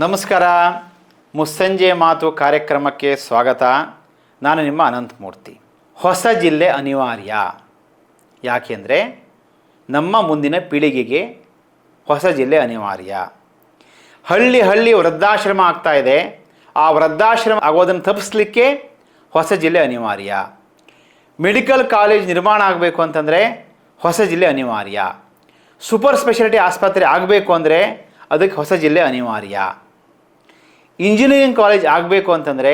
ನಮಸ್ಕಾರ. ಮುಸ್ಸಂಜೆ ಮಾತು ಕಾರ್ಯಕ್ರಮಕ್ಕೆ ಸ್ವಾಗತ. ನಾನು ನಿಮ್ಮ ಅನಂತಮೂರ್ತಿ. ಹೊಸ ಜಿಲ್ಲೆ ಅನಿವಾರ್ಯ. ಯಾಕೆಂದರೆ ನಮ್ಮ ಮುಂದಿನ ಪೀಳಿಗೆಗೆ ಹೊಸ ಜಿಲ್ಲೆ ಅನಿವಾರ್ಯ. ಹಳ್ಳಿ ವೃದ್ಧಾಶ್ರಮ ಆಗ್ತಾ ಇದೆ. ಆ ವೃದ್ಧಾಶ್ರಮ ಆಗೋದನ್ನು ತಪ್ಪಿಸ್ಲಿಕ್ಕೆ ಹೊಸ ಜಿಲ್ಲೆ ಅನಿವಾರ್ಯ. ಮೆಡಿಕಲ್ ಕಾಲೇಜ್ ನಿರ್ಮಾಣ ಆಗಬೇಕು ಅಂತಂದರೆ ಹೊಸ ಜಿಲ್ಲೆ ಅನಿವಾರ್ಯ. ಸೂಪರ್ ಸ್ಪೆಷಾಲಿಟಿ ಆಸ್ಪತ್ರೆ ಆಗಬೇಕು ಅಂದರೆ ಅದಕ್ಕೆ ಹೊಸ ಜಿಲ್ಲೆ ಅನಿವಾರ್ಯ. ಇಂಜಿನಿಯರಿಂಗ್ ಕಾಲೇಜ್ ಆಗಬೇಕು ಅಂತಂದರೆ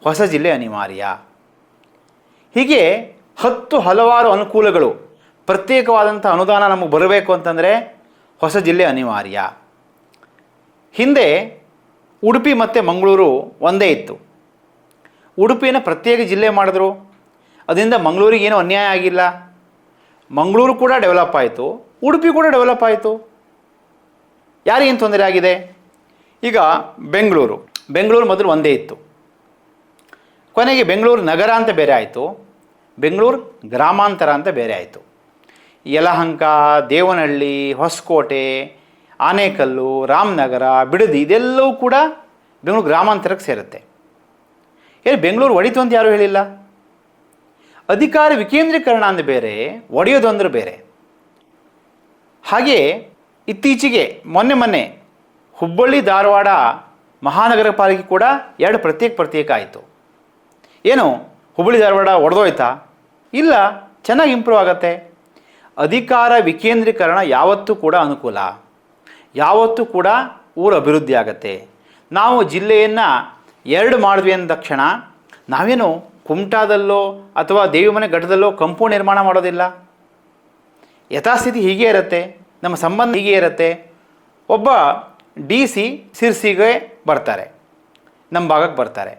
ಹೊಸ ಜಿಲ್ಲೆ ಅನಿವಾರ್ಯ. ಹೀಗೆ ಹಲವಾರು ಅನುಕೂಲಗಳು, ಪ್ರತ್ಯೇಕವಾದಂಥ ಅನುದಾನ ನಮಗೆ ಬರಬೇಕು ಅಂತಂದರೆ ಹೊಸ ಜಿಲ್ಲೆ ಅನಿವಾರ್ಯ. ಹಿಂದೆ ಉಡುಪಿ ಮತ್ತು ಮಂಗಳೂರು ಒಂದೇ ಇತ್ತು. ಉಡುಪಿನ ಪ್ರತ್ಯೇಕ ಜಿಲ್ಲೆ ಮಾಡಿದ್ರು. ಅದರಿಂದ ಮಂಗಳೂರಿಗೆ ಏನೂ ಅನ್ಯಾಯ ಆಗಿಲ್ಲ. ಮಂಗಳೂರು ಕೂಡ ಡೆವಲಪ್ ಆಯಿತು, ಉಡುಪಿ ಕೂಡ ಡೆವಲಪ್ ಆಯಿತು. ಯಾರಿಗೇನು ತೊಂದರೆ ಆಗಿದೆ? ಈಗ ಬೆಂಗಳೂರು ಮೊದಲು ಒಂದೇ ಇತ್ತು. ಕೊನೆಗೆ ಬೆಂಗಳೂರು ನಗರ ಅಂತ ಬೇರೆ ಆಯಿತು, ಬೆಂಗಳೂರು ಗ್ರಾಮಾಂತರ ಅಂತ ಬೇರೆ ಆಯಿತು. ಯಲಹಂಕ, ದೇವನಹಳ್ಳಿ, ಹೊಸಕೋಟೆ, ಆನೇಕಲ್ಲು, ರಾಮನಗರ, ಬಿಡದಿ ಇದೆಲ್ಲವೂ ಕೂಡ ಬೆಂಗಳೂರು ಗ್ರಾಮಾಂತರಕ್ಕೆ ಸೇರುತ್ತೆ. ಏನು ಬೆಂಗಳೂರು ಒಡಿತು ಅಂತ ಯಾರೂ ಹೇಳಿಲ್ಲ. ಅಧಿಕಾರ ವಿಕೇಂದ್ರೀಕರಣ ಅಂದರೆ ಬೇರೆ, ಒಡೆಯೋದು ಅಂದ್ರೆ ಬೇರೆ. ಹಾಗೆ ಇತ್ತೀಚೆಗೆ ಮೊನ್ನೆ ಹುಬ್ಬಳ್ಳಿ ಧಾರವಾಡ ಮಹಾನಗರ ಪಾಲಿಕೆ ಕೂಡ ಎರಡು ಪ್ರತ್ಯೇಕ ಆಯಿತು. ಏನು ಹುಬ್ಬಳ್ಳಿ ಧಾರವಾಡ ಒಡೆದೋಯ್ತಾ? ಇಲ್ಲ, ಚೆನ್ನಾಗಿ ಇಂಪ್ರೂವ್ ಆಗುತ್ತೆ. ಅಧಿಕಾರ ವಿಕೇಂದ್ರೀಕರಣ ಯಾವತ್ತೂ ಕೂಡ ಅನುಕೂಲ, ಯಾವತ್ತೂ ಕೂಡ ಊರ ಅಭಿವೃದ್ಧಿ ಆಗುತ್ತೆ. ನಾವು ಜಿಲ್ಲೆಯನ್ನು ಎರಡು ಮಾಡಿದ್ವಿ ಅಂದ ತಕ್ಷಣ ನಾವೇನು ಕುಮಟಾದಲ್ಲೋ ಅಥವಾ ದೇವಿಮನೆ ಘಟ್ಟದಲ್ಲೋ ಕಂಪೌಂಡ್ ನಿರ್ಮಾಣ ಮಾಡೋದಿಲ್ಲ. ಯಥಾಸ್ಥಿತಿ ಹೀಗೆ ಇರುತ್ತೆ, ನಮ್ಮ ಸಂಬಂಧ ಹೀಗೆ ಇರುತ್ತೆ. ಒಬ್ಬ DC ಸಿರ್ಸಿಗೆ ಬರ್ತಾರೆ, ನಮ್ಮ ಭಾಗಕ್ಕೆ ಬರ್ತಾರೆ.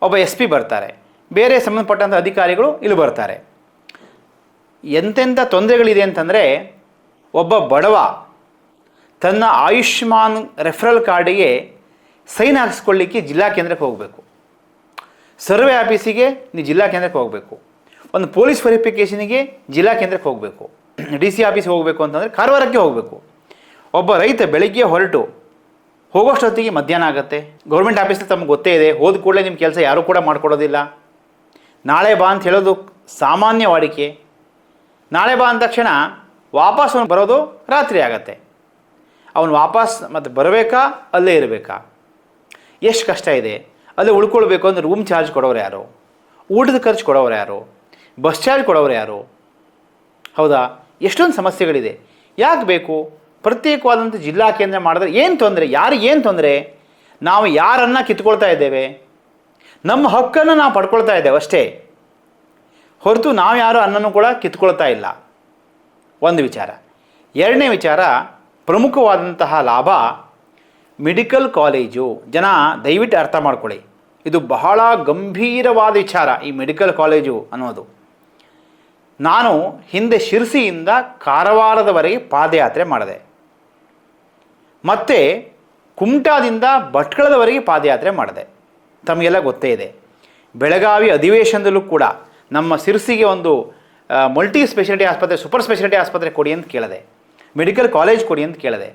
ಒಬ್ಬ SP ಬರ್ತಾರೆ, ಬೇರೆ ಸಂಬಂಧಪಟ್ಟಂಥ ಅಧಿಕಾರಿಗಳು ಇಲ್ಲಿ ಬರ್ತಾರೆ. ಎಂತೆಂಥ ತೊಂದರೆಗಳಿದೆ ಅಂತಂದರೆ, ಒಬ್ಬ ಬಡವ ತನ್ನ ಆಯುಷ್ಮಾನ್ ರೆಫರಲ್ ಕಾರ್ಡಿಗೆ ಸೈನ್ ಹಾಕಿಸ್ಕೊಳ್ಳಿಕ್ಕೆ ಜಿಲ್ಲಾ ಕೇಂದ್ರಕ್ಕೆ ಹೋಗಬೇಕು. ಸರ್ವೆ ಆಫೀಸಿಗೆ ನೀವು ಜಿಲ್ಲಾ ಕೇಂದ್ರಕ್ಕೆ ಹೋಗಬೇಕು. ಒಂದು ಪೊಲೀಸ್ ವೆರಿಫಿಕೇಷನಿಗೆ ಜಿಲ್ಲಾ ಕೇಂದ್ರಕ್ಕೆ ಹೋಗಬೇಕು. DC ಆಫೀಸ್ಗೆ ಹೋಗಬೇಕು ಅಂತಂದರೆ ಕಾರವಾರಕ್ಕೆ ಹೋಗಬೇಕು. ಒಬ್ಬ ರೈತ ಬೆಳಗ್ಗೆ ಹೊರಟು ಹೋಗೋಷ್ಟೊತ್ತಿಗೆ ಮಧ್ಯಾಹ್ನ ಆಗುತ್ತೆ. ಗೌರ್ಮೆಂಟ್ ಆಫೀಸಲ್ಲಿ ತಮಗೆ ಗೊತ್ತೇ ಇದೆ, ಹೋದ ಕೂಡಲೇ ನಿಮ್ಮ ಕೆಲಸ ಯಾರೂ ಕೂಡ ಮಾಡಿಕೊಡೋದಿಲ್ಲ. ನಾಳೆ ಬಾ ಅಂತ ಹೇಳೋದು ಸಾಮಾನ್ಯ ವಾಡಿಕೆ. ನಾಳೆ ಬಾ ಅಂದ ತಕ್ಷಣ ವಾಪಸ್ ಅವನು ಬರೋದು ರಾತ್ರಿ ಆಗತ್ತೆ. ಅವನು ವಾಪಸ್ ಮತ್ತೆ ಬರಬೇಕಾ, ಅಲ್ಲೇ ಇರಬೇಕಾ? ಎಷ್ಟು ಕಷ್ಟ ಇದೆ. ಅಲ್ಲೇ ಉಳ್ಕೊಳ್ಬೇಕು ಅಂದರೆ ರೂಮ್ ಚಾರ್ಜ್ ಕೊಡೋರು ಯಾರು? ಊಟದ ಖರ್ಚು ಕೊಡೋರು ಯಾರು? ಬಸ್ ಚಾರ್ಜ್ ಕೊಡೋರು ಯಾರು? ಹೌದಾ? ಎಷ್ಟೊಂದು ಸಮಸ್ಯೆಗಳಿದೆ. ಯಾಕೆ ಬೇಕು ಪ್ರತ್ಯೇಕವಾದಂಥ ಜಿಲ್ಲಾ ಕೇಂದ್ರ ಮಾಡಿದ್ರೆ? ಏನು ತೊಂದರೆ? ಯಾರಿಗೇನು ತೊಂದರೆ? ನಾವು ಯಾರನ್ನು ಕಿತ್ಕೊಳ್ತಾ ಇದ್ದೇವೆ? ನಮ್ಮ ಹಕ್ಕನ್ನು ನಾವು ಪಡ್ಕೊಳ್ತಾ ಇದ್ದೇವೆ ಅಷ್ಟೇ ಹೊರತು ನಾವು ಯಾರು ಅನ್ನನ್ನು ಕೂಡ ಕಿತ್ಕೊಳ್ತಾ ಇಲ್ಲ. ಒಂದು ವಿಚಾರ. ಎರಡನೇ ವಿಚಾರ, ಪ್ರಮುಖವಾದಂತಹ ಲಾಭ ಮೆಡಿಕಲ್ ಕಾಲೇಜು. ಜನ ದಯವಿಟ್ಟು ಅರ್ಥ ಮಾಡ್ಕೊಳ್ಳಿ, ಇದು ಬಹಳ ಗಂಭೀರವಾದ ವಿಚಾರ ಈ ಮೆಡಿಕಲ್ ಕಾಲೇಜು ಅನ್ನೋದು. ನಾನು ಹಿಂದೆ ಶಿರಸಿಯಿಂದ ಕಾರವಾರದವರೆಗೆ ಪಾದಯಾತ್ರೆ ಮಾಡಿದೆ, ಮತ್ತು ಕುಮಟಾದಿಂದ ಭಟ್ಕಳದವರೆಗೆ ಪಾದಯಾತ್ರೆ ಮಾಡಿದೆ. ತಮಗೆಲ್ಲ ಗೊತ್ತೇ ಇದೆ. ಬೆಳಗಾವಿ ಅಧಿವೇಶನದಲ್ಲೂ ಕೂಡ ನಮ್ಮ ಶಿರಸಿಗೆ ಒಂದು ಮಲ್ಟಿ ಸ್ಪೆಷಾಲಿಟಿ ಆಸ್ಪತ್ರೆ, ಸೂಪರ್ ಸ್ಪೆಷಾಲಿಟಿ ಆಸ್ಪತ್ರೆ ಕೊಡಿ ಅಂತ ಕೇಳಿದೆ, ಮೆಡಿಕಲ್ ಕಾಲೇಜ್ ಕೊಡಿ ಅಂತ ಕೇಳಿದೆ.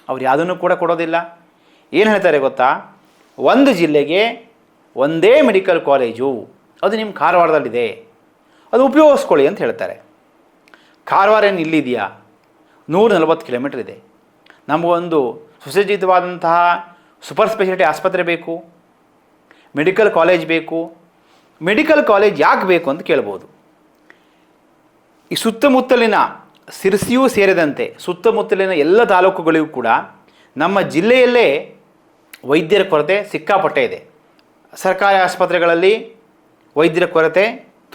ಅವ್ರು ಯಾವುದನ್ನು ಕೂಡ ಕೊಡೋದಿಲ್ಲ. ಏನು ಹೇಳ್ತಾರೆ ಗೊತ್ತಾ? ಒಂದು ಜಿಲ್ಲೆಗೆ ಒಂದೇ ಮೆಡಿಕಲ್ ಕಾಲೇಜು, ಅದು ನಿಮ್ಮ ಕಾರವಾರದಲ್ಲಿದೆ, ಅದು ಉಪಯೋಗಿಸ್ಕೊಳ್ಳಿ ಅಂತ ಹೇಳ್ತಾರೆ. ಕಾರವಾರ ಏನು ಇಲ್ಲಿದೆಯಾ? 140 ಕಿಲೋಮೀಟ್ರ್ ಇದೆ. ನಮಗೊಂದು ಸುಸಜ್ಜಿತವಾದಂತಹ ಸೂಪರ್ ಸ್ಪೆಷಾಲಿಟಿ ಆಸ್ಪತ್ರೆ ಬೇಕು, ಮೆಡಿಕಲ್ ಕಾಲೇಜ್ ಬೇಕು. ಮೆಡಿಕಲ್ ಕಾಲೇಜ್ ಯಾಕೆ ಬೇಕು ಅಂತ ಕೇಳ್ಬೋದು. ಈ ಸುತ್ತಮುತ್ತಲಿನ ಶಿರಸಿಯೂ ಸೇರಿದಂತೆ ಸುತ್ತಮುತ್ತಲಿನ ಎಲ್ಲ ತಾಲೂಕುಗಳಿಗೂ ಕೂಡ ನಮ್ಮ ಜಿಲ್ಲೆಯಲ್ಲೇ ವೈದ್ಯರ ಕೊರತೆ ಸಿಕ್ಕಾಪಟ್ಟೆ ಇದೆ. ಸರ್ಕಾರಿ ಆಸ್ಪತ್ರೆಗಳಲ್ಲಿ ವೈದ್ಯರ ಕೊರತೆ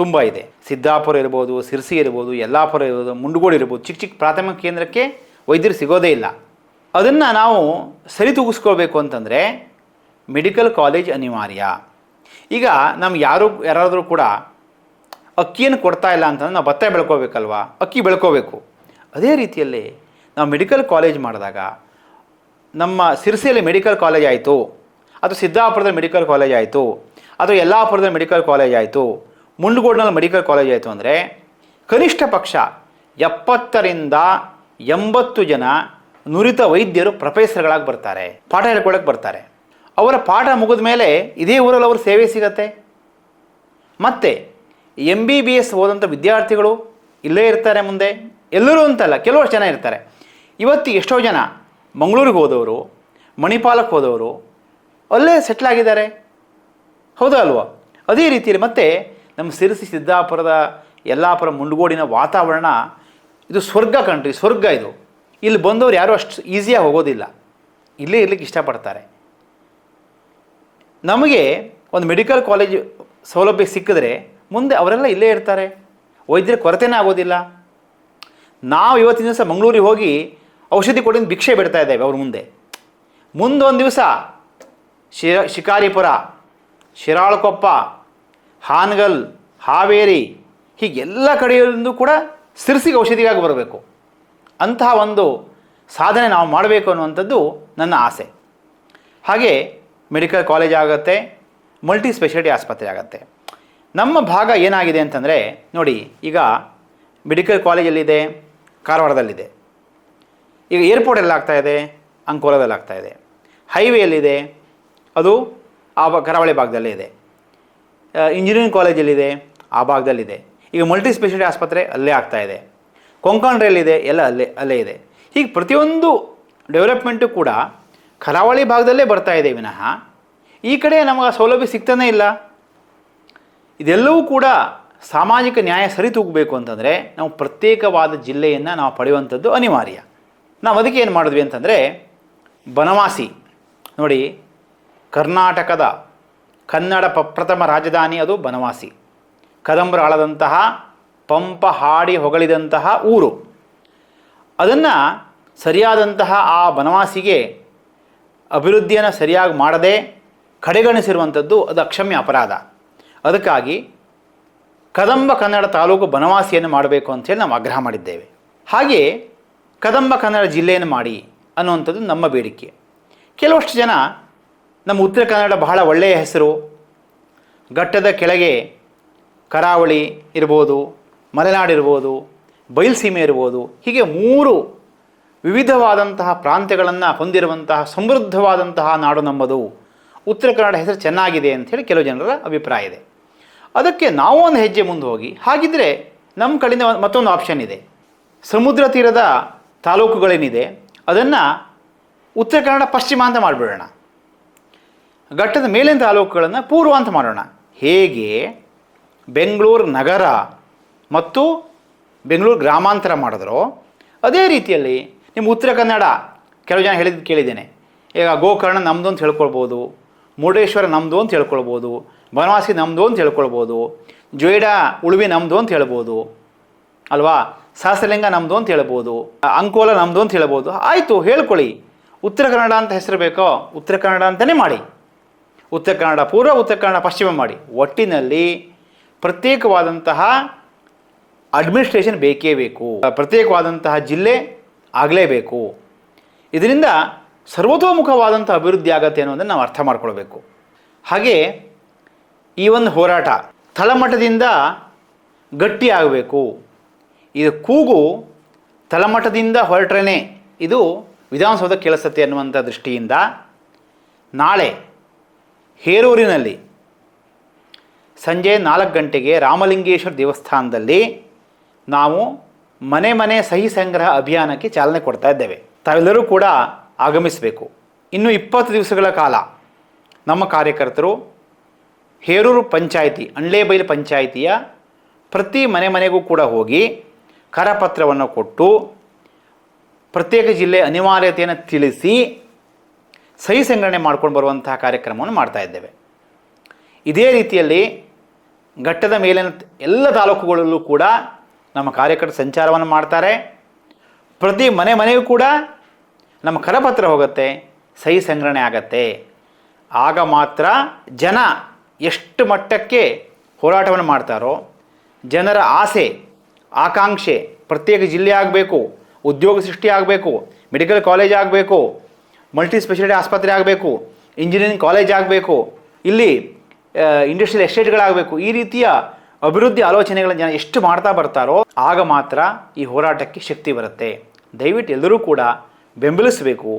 ತುಂಬ ಇದೆ. ಸಿದ್ದಾಪುರ ಇರ್ಬೋದು, ಶಿರಸಿ ಇರ್ಬೋದು, ಯಲ್ಲಾಪುರ ಇರ್ಬೋದು, ಮುಂಡಗೋಡು ಇರ್ಬೋದು, ಚಿಕ್ಕ ಪ್ರಾಥಮಿಕ ಕೇಂದ್ರಕ್ಕೆ ವೈದ್ಯರು ಸಿಗೋದೇ ಇಲ್ಲ. ಅದನ್ನು ನಾವು ಸರಿತೂಗಿಸ್ಕೊಳ್ಬೇಕು ಅಂತಂದರೆ ಮೆಡಿಕಲ್ ಕಾಲೇಜ್ ಅನಿವಾರ್ಯ. ಈಗ ನಮ್ಗೆ ಯಾರಾದರೂ ಕೂಡ ಅಕ್ಕಿಯನ್ನು ಕೊಡ್ತಾ ಇಲ್ಲ ಅಂತಂದ್ರೆ ನಾವು ಭತ್ತ ಬೆಳ್ಕೋಬೇಕಲ್ವಾ? ಅಕ್ಕಿ ಬೆಳ್ಕೋಬೇಕು. ಅದೇ ರೀತಿಯಲ್ಲಿ ನಾವು ಮೆಡಿಕಲ್ ಕಾಲೇಜ್ ಮಾಡಿದಾಗ ನಮ್ಮ ಶಿರಸಿಯಲ್ಲಿ ಮೆಡಿಕಲ್ ಕಾಲೇಜ್ ಆಯಿತು, ಅಥವಾ ಸಿದ್ದಾಪುರದಲ್ಲಿ ಮೆಡಿಕಲ್ ಕಾಲೇಜ್ ಆಯಿತು, ಅಥವಾ ಯಲ್ಲಾಪುರದಲ್ಲಿ ಮೆಡಿಕಲ್ ಕಾಲೇಜ್ ಆಯಿತು, ಮುಂಡಗೋಡಿನಲ್ಲಿ ಮೆಡಿಕಲ್ ಕಾಲೇಜ್ ಆಯಿತು ಅಂದರೆ ಕನಿಷ್ಠ ಪಕ್ಷ 70ರಿಂದ 80 ಜನ ನುರಿತ ವೈದ್ಯರು ಪ್ರೊಫೆಸರ್ಗಳಾಗಿ ಬರ್ತಾರೆ, ಪಾಠ ಹೇಳ್ಕೊಳ್ಳೋಕೆ ಬರ್ತಾರೆ. ಅವರ ಪಾಠ ಮುಗಿದ ಮೇಲೆ ಇದೇ ಊರಲ್ಲಿ ಅವ್ರ ಸೇವೆ ಸಿಗತ್ತೆ. ಮತ್ತು MBBS ಓದಂಥ ವಿದ್ಯಾರ್ಥಿಗಳು ಇಲ್ಲೇ ಇರ್ತಾರೆ ಮುಂದೆ. ಎಲ್ಲರೂ ಅಂತಲ್ಲ, ಕೆಲವಷ್ಟು ಜನ ಇರ್ತಾರೆ. ಇವತ್ತು ಎಷ್ಟೋ ಜನ ಮಂಗಳೂರಿಗೆ ಹೋದವರು, ಮಣಿಪಾಲಕ್ಕೆ ಹೋದವರು ಅಲ್ಲೇ ಸೆಟ್ಲಾಗಿದ್ದಾರೆ. ಹೌದಾ ಅಲ್ವಾ? ಅದೇ ರೀತಿಯಲ್ಲಿ ಮತ್ತೆ ನಮ್ಮ ಸಿರಸಿ, ಸಿದ್ದಾಪುರದ, ಯಲ್ಲಾಪುರ, ಮುಂಡಗೋಡಿನ ವಾತಾವರಣ ಇದು ಸ್ವರ್ಗ ಕಣ್ರಿ, ಸ್ವರ್ಗ ಇದು. ಇಲ್ಲಿ ಬಂದವರು ಯಾರೂ ಅಷ್ಟು ಈಸಿಯಾಗಿ ಹೋಗೋದಿಲ್ಲ, ಇಲ್ಲೇ ಇರಲಿಕ್ಕೆ ಇಷ್ಟಪಡ್ತಾರೆ. ನಮಗೆ ಒಂದು ಮೆಡಿಕಲ್ ಕಾಲೇಜ್ ಸೌಲಭ್ಯ ಸಿಕ್ಕಿದ್ರೆ ಮುಂದೆ ಅವರೆಲ್ಲ ಇಲ್ಲೇ ಇರ್ತಾರೆ, ವೈದ್ಯರ ಕೊರತೆನೇ ಆಗೋದಿಲ್ಲ. ನಾವು ಇವತ್ತಿನ ದಿವಸ ಮಂಗಳೂರಿಗೆ ಹೋಗಿ ಔಷಧಿ ಕೊಟ್ಟಿದ್ದು ಭಿಕ್ಷೆ ಬಿಡ್ತಾ ಇದ್ದೇವೆ ಅವ್ರ ಮುಂದೆ. ಮುಂದೊಂದು ದಿವಸ ಶಿಕಾರಿಪುರ, ಶಿರಾಳಕೊಪ್ಪ, ಹಾನಗಲ್, ಹಾವೇರಿ ಹೀಗೆಲ್ಲ ಕಡೆಯಿಂದ ಕೂಡ ಸಿರಸಿಗೆ ಔಷಧಿಗಾಗಿ ಬರಬೇಕು. ಅಂತಹ ಒಂದು ಸಾಧನೆ ನಾವು ಮಾಡಬೇಕು ಅನ್ನುವಂಥದ್ದು ನನ್ನ ಆಸೆ. ಹಾಗೆ ಮೆಡಿಕಲ್ ಕಾಲೇಜ್ ಆಗುತ್ತೆ, ಮಲ್ಟಿ ಸ್ಪೆಷಾಲಿಟಿ ಆಸ್ಪತ್ರೆ ಆಗುತ್ತೆ. ನಮ್ಮ ಭಾಗ ಏನಾಗಿದೆ ಅಂತಂದರೆ ನೋಡಿ, ಈಗ ಮೆಡಿಕಲ್ ಕಾಲೇಜಲ್ಲಿದೆ, ಕಾರವಾರದಲ್ಲಿದೆ. ಈಗ ಏರ್ಪೋರ್ಟ್ ಎಲ್ಲ ಆಗ್ತಾಯಿದೆ, ಅಂಕೋಲಾದಲ್ಲಿ ಆಗ್ತಾಯಿದೆ. ಹೈವೇಯಲ್ಲಿದೆ, ಅದು ಕರಾವಳಿ ಭಾಗದಲ್ಲೇ ಇದೆ. ಇಂಜಿನಿಯರಿಂಗ್ ಕಾಲೇಜಲ್ಲಿದೆ, ಆ ಭಾಗದಲ್ಲಿದೆ. ಈಗ ಮಲ್ಟಿ ಸ್ಪೆಷಾಲಿಟಿ ಆಸ್ಪತ್ರೆ ಅಲ್ಲೇ ಆಗ್ತಾಯಿದೆ. ಕೊಂಕಣ್ ರೈಲಿದೆ, ಎಲ್ಲ ಅಲ್ಲೇ ಇದೆ. ಹೀಗೆ ಪ್ರತಿಯೊಂದು ಡೆವಲಪ್ಮೆಂಟು ಕೂಡ ಕರಾವಳಿ ಭಾಗದಲ್ಲೇ ಬರ್ತಾ ಇದೆ ವಿನಃ ಈ ಕಡೆ ನಮಗೆ ಸೌಲಭ್ಯ ಸಿಗ್ತಾನೇ ಇಲ್ಲ. ಇದೆಲ್ಲವೂ ಕೂಡ ಸಾಮಾಜಿಕ ನ್ಯಾಯ ಸರಿತೂಗಬೇಕು ಅಂತಂದರೆ ನಾವು ಪ್ರತ್ಯೇಕವಾದ ಜಿಲ್ಲೆಯನ್ನು ನಾವು ಪಡೆಯುವಂಥದ್ದು ಅನಿವಾರ್ಯ. ನಾವು ಅದಕ್ಕೆ ಏನು ಮಾಡಿದ್ವಿ ಅಂತಂದರೆ, ಬನವಾಸಿ ನೋಡಿ, ಕರ್ನಾಟಕದ ಕನ್ನಡ ಪ್ರಥಮ ರಾಜಧಾನಿ ಅದು ಬನವಾಸಿ. ಕದಂಬರ ಆಳದಂತಹ, ಪಂಪ ಹಾಡಿ ಹೊಗಳಿದಂತಹ ಊರು. ಅದನ್ನು ಸರಿಯಾದಂತಹ ಆ ಬನವಾಸಿಗೆ ಅಭಿವೃದ್ಧಿಯನ್ನು ಸರಿಯಾಗಿ ಮಾಡದೆ ಕಡೆಗಣಿಸಿರುವಂಥದ್ದು ಅದು ಅಕ್ಷಮ್ಯ ಅಪರಾಧ. ಅದಕ್ಕಾಗಿ ಕದಂಬ ಕನ್ನಡ ತಾಲೂಕು ಬನವಾಸಿಯನ್ನು ಮಾಡಬೇಕು ಅಂಥೇಳಿ ನಾವು ಆಗ್ರಹ ಮಾಡಿದ್ದೇವೆ. ಹಾಗೆ ಕದಂಬ ಕನ್ನಡ ಜಿಲ್ಲೆಯನ್ನು ಮಾಡಿ ಅನ್ನುವಂಥದ್ದು ನಮ್ಮ ಬೇಡಿಕೆ. ಕೆಲವಷ್ಟು ಜನ ನಮ್ಮ ಉತ್ತರ ಕನ್ನಡ ಬಹಳ ಒಳ್ಳೆಯ ಹೆಸರು, ಘಟ್ಟದ ಕೆಳಗೆ ಕರಾವಳಿ ಇರ್ಬೋದು, ಮಲೆನಾಡಿರ್ಬೋದು, ಬಯಲುಸೀಮೆ ಇರ್ಬೋದು, ಹೀಗೆ 3 ವಿವಿಧವಾದಂತಹ ಪ್ರಾಂತ್ಯಗಳನ್ನು ಹೊಂದಿರುವಂತಹ ಸಮೃದ್ಧವಾದಂತಹ ನಾಡು ನಮ್ಮದು, ಉತ್ತರ ಕನ್ನಡ ಹೆಸರು ಚೆನ್ನಾಗಿದೆ ಅಂಥೇಳಿ ಕೆಲವು ಜನರ ಅಭಿಪ್ರಾಯ ಇದೆ. ಅದಕ್ಕೆ ನಾವು ಒಂದು ಹೆಜ್ಜೆ ಮುಂದೆ ಹೋಗಿ, ಹಾಗಿದ್ದರೆ ನಮ್ಮ ಕಡೆಯಿಂದ ಮತ್ತೊಂದು ಆಪ್ಷನ್ ಇದೆ. ಸಮುದ್ರ ತೀರದ ತಾಲೂಕುಗಳೇನಿದೆ ಅದನ್ನು ಉತ್ತರ ಕನ್ನಡ ಪಶ್ಚಿಮ ಅಂತ ಮಾಡಿಬಿಡೋಣ, ಘಟ್ಟದ ಮೇಲಿನ ತಾಲೂಕುಗಳನ್ನು ಪೂರ್ವ ಅಂತ ಮಾಡೋಣ. ಹೇಗೆ ಬೆಂಗಳೂರು ನಗರ ಮತ್ತು ಬೆಂಗಳೂರು ಗ್ರಾಮಾಂತರ ಮಾಡಿದ್ರೋ ಅದೇ ರೀತಿಯಲ್ಲಿ ನಿಮ್ಮ ಉತ್ತರ ಕನ್ನಡ ಕೆಲವು ಜನ ಹೇಳಿದ್ದು ಕೇಳಿದ್ದೇನೆ. ಈಗ ಗೋಕರ್ಣ ನಮ್ಮದು ಅಂತ ಹೇಳ್ಕೊಳ್ಬೋದು, ಮುರುಡೇಶ್ವರ ನಮ್ಮದು ಅಂತ ಹೇಳ್ಕೊಳ್ಬೋದು, ಬನವಾಸಿ ನಮ್ಮದು ಅಂತ ಹೇಳ್ಕೊಳ್ಬೋದು, ಜೊಯ್ಡಾ ಉಳುವಿ ನಮ್ಮದು ಅಂತ ಹೇಳ್ಬೋದು ಅಲ್ವಾ, ಸಹಸ್ರಲಿಂಗ ನಮ್ಮದು ಅಂತ ಹೇಳ್ಬೋದು, ಅಂಕೋಲ ನಮ್ಮದು ಅಂತ ಹೇಳ್ಬೋದು. ಆಯಿತು, ಹೇಳ್ಕೊಳ್ಳಿ. ಉತ್ತರ ಕನ್ನಡ ಅಂತ ಹೆಸರು ಬೇಕೋ ಉತ್ತರ ಕನ್ನಡ ಅಂತಲೇ ಮಾಡಿ. ಉತ್ತರ ಕನ್ನಡ ಪೂರ್ವ, ಉತ್ತರ ಕನ್ನಡ ಪಶ್ಚಿಮ ಮಾಡಿ. ಒಟ್ಟಿನಲ್ಲಿ ಪ್ರತ್ಯೇಕವಾದಂತಹ ಅಡ್ಮಿನಿಸ್ಟ್ರೇಷನ್ ಬೇಕೇ ಬೇಕು, ಪ್ರತ್ಯೇಕವಾದಂತಹ ಜಿಲ್ಲೆ ಆಗಲೇಬೇಕು. ಇದರಿಂದ ಸರ್ವತೋಮುಖವಾದಂಥ ಅಭಿವೃದ್ಧಿ ಆಗತ್ತೆ ಅನ್ನೋದನ್ನು ನಾವು ಅರ್ಥ ಮಾಡ್ಕೊಳ್ಬೇಕು. ಹಾಗೆ ಈ ಒಂದು ಹೋರಾಟ ತಳಮಟ್ಟದಿಂದ ಗಟ್ಟಿಯಾಗಬೇಕು. ಇದು ಕೂಗು ತಳಮಟ್ಟದಿಂದ ಹೊರಟ್ರೇ ಇದು ವಿಧಾನಸೌಧ ಕೇಳಿಸುತ್ತೆ ಅನ್ನುವಂಥ ದೃಷ್ಟಿಯಿಂದ ನಾಳೆ ಹೇರೂರಿನಲ್ಲಿ ಸಂಜೆ 4 ಗಂಟೆಗೆ ರಾಮಲಿಂಗೇಶ್ವರ ದೇವಸ್ಥಾನದಲ್ಲಿ ನಾವು ಮನೆ ಮನೆ ಸಹಿ ಸಂಗ್ರಹ ಅಭಿಯಾನಕ್ಕೆ ಚಾಲನೆ ಕೊಡ್ತಾ ಇದ್ದೇವೆ. ತಾವೆಲ್ಲರೂ ಕೂಡ ಆಗಮಿಸಬೇಕು. ಇನ್ನು 20 ದಿವಸಗಳ ಕಾಲ ನಮ್ಮ ಕಾರ್ಯಕರ್ತರು ಹೇರೂರು ಪಂಚಾಯಿತಿ, ಅಂಡ್ಲೇಬೈಲು ಪಂಚಾಯಿತಿಯ ಪ್ರತಿ ಮನೆಗೂ ಕೂಡ ಹೋಗಿ ಕರಪತ್ರವನ್ನು ಕೊಟ್ಟು ಪ್ರತ್ಯೇಕ ಜಿಲ್ಲೆ ಅನಿವಾರ್ಯತೆಯನ್ನು ತಿಳಿಸಿ ಸಹಿ ಸಂಗ್ರಹಣೆ ಮಾಡ್ಕೊಂಡು ಬರುವಂತಹ ಕಾರ್ಯಕ್ರಮವನ್ನು ಮಾಡ್ತಾ ಇದ್ದೇವೆ. ಇದೇ ರೀತಿಯಲ್ಲಿ ಘಟ್ಟದ ಮೇಲಿನ ಎಲ್ಲ ತಾಲೂಕುಗಳಲ್ಲೂ ಕೂಡ ನಮ್ಮ ಕಾರ್ಯಕರ್ತರು ಸಂಚಾರವನ್ನು ಮಾಡ್ತಾರೆ. ಪ್ರತಿ ಮನೆಗೂ ಕೂಡ ನಮ್ಮ ಕರಪತ್ರ ಹೋಗುತ್ತೆ, ಸಹಿ ಸಂಗ್ರಹಣೆ ಆಗತ್ತೆ. ಆಗ ಮಾತ್ರ ಜನ ಎಷ್ಟು ಮಟ್ಟಕ್ಕೆ ಹೋರಾಟವನ್ನು ಮಾಡ್ತಾರೋ, ಜನರ ಆಸೆ ಆಕಾಂಕ್ಷೆ ಪ್ರತ್ಯೇಕ ಜಿಲ್ಲೆ ಆಗಬೇಕು, ಉದ್ಯೋಗ ಸೃಷ್ಟಿ ಆಗಬೇಕು, ಮೆಡಿಕಲ್ ಕಾಲೇಜ್ ಆಗಬೇಕು, ಮಲ್ಟಿ ಸ್ಪೆಷಾಲಿಟಿ ಆಸ್ಪತ್ರೆ ಆಗಬೇಕು, ಇಂಜಿನಿಯರಿಂಗ್ ಕಾಲೇಜ್ ಆಗಬೇಕು, ಇಲ್ಲಿ ಇಂಡಸ್ಟ್ರಿಯಲ್ ಎಸ್ಟೇಟ್ಗಳಾಗಬೇಕು, ಈ ರೀತಿಯ ಅಭಿವೃದ್ಧಿ ಆಲೋಚನೆಗಳನ್ನು ಜನ ಎಷ್ಟು ಮಾಡ್ತಾ ಬರ್ತಾರೋ ಆಗ ಮಾತ್ರ ಈ ಹೋರಾಟಕ್ಕೆ ಶಕ್ತಿ ಬರುತ್ತೆ. ದಯವಿಟ್ಟು ಎಲ್ಲರೂ ಕೂಡ ಬೆಂಬಲಿಸಬೇಕು.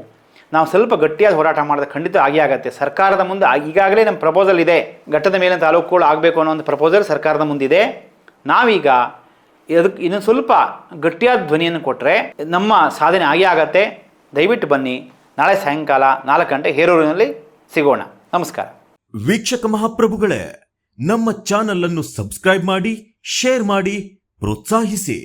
ನಾವು ಸ್ವಲ್ಪ ಗಟ್ಟಿಯಾದ ಹೋರಾಟ ಮಾಡಿದ್ರೆ ಖಂಡಿತ ಆಗೇ ಆಗುತ್ತೆ. ಸರ್ಕಾರದ ಮುಂದೆ ಈಗಾಗಲೇ ನಮ್ಮ ಪ್ರಪೋಸಲ್ ಇದೆ, ಘಟ್ಟದ ಮೇಲಿನ ತಾಲೂಕುಗಳು ಆಗಬೇಕು ಅನ್ನೋ ಒಂದು ಪ್ರಪೋಸಲ್ ಸರ್ಕಾರದ ಮುಂದಿದೆ. ನಾವೀಗ ಅದಕ್ಕೆ ಇನ್ನೊಂದು ಸ್ವಲ್ಪ ಗಟ್ಟಿಯಾದ ಧ್ವನಿಯನ್ನು ಕೊಟ್ಟರೆ ನಮ್ಮ ಸಾಧನೆ ಆಗೇ ಆಗತ್ತೆ. ದಯವಿಟ್ಟು ಬನ್ನಿ, ನಾಳೆ ಸಾಯಂಕಾಲ 4 ಗಂಟೆ ಹೇರೂರಿನಲ್ಲಿ ಸಿಗೋಣ. ನಮಸ್ಕಾರ. ವೀಕ್ಷಕ ಮಹಾಪ್ರಭುಗಳೇ, ನಮ್ಮ ಚಾನಲ್ ಅನ್ನು ಸಬ್ಸ್ಕ್ರೈಬ್ ಮಾಡಿ, ಶೇರ್ ಮಾಡಿ, ಪ್ರೋತ್ಸಾಹಿಸಿ.